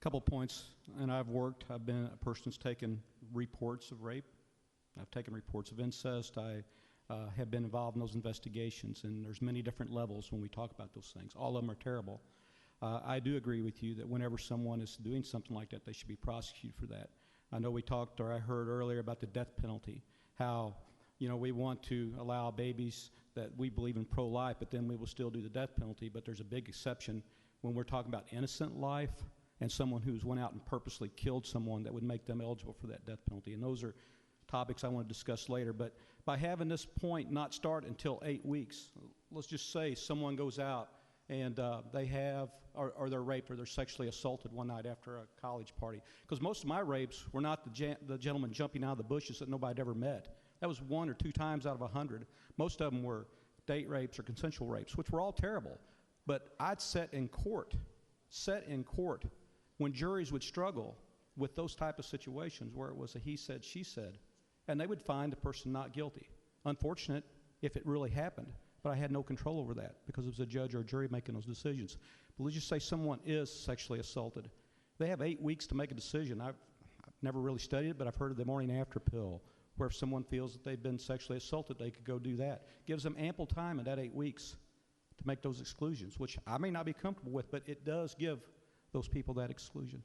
Couple points, and I've been a person who's taken reports of rape. I've taken reports of incest. I have been involved in those investigations, and there's many different levels when we talk about those things. All of them are terrible. I do agree with you that whenever someone is doing something like that, they should be prosecuted for that. I know we talked, or I heard earlier about the death penalty, how, you know, we want to allow babies that we believe in pro-life, but then we will still do the death penalty. But there's a big exception when we're talking about innocent life and someone who's went out and purposely killed someone that would make them eligible for that death penalty. And those are topics I want to discuss later. But by having this point not start until 8 weeks, let's just say someone goes out and or they're raped or they're sexually assaulted one night after a college party. Because most of my rapes were not the gentleman jumping out of the bushes that nobody had ever met. That was 1 or 2 times out of 100. Most of them were date rapes or consensual rapes, which were all terrible. But I'd sat in court when juries would struggle with those type of situations where it was a he said, she said, and they would find the person not guilty. Unfortunate if it really happened, but I had no control over that because it was a judge or a jury making those decisions. But let's just say someone is sexually assaulted. They have 8 weeks to make a decision. I've never really studied it, but I've heard of the morning after pill, where if someone feels that they've been sexually assaulted, they could go do that. Gives them ample time in that 8 weeks to make those exclusions, which I may not be comfortable with, but it does give those people that exclusion.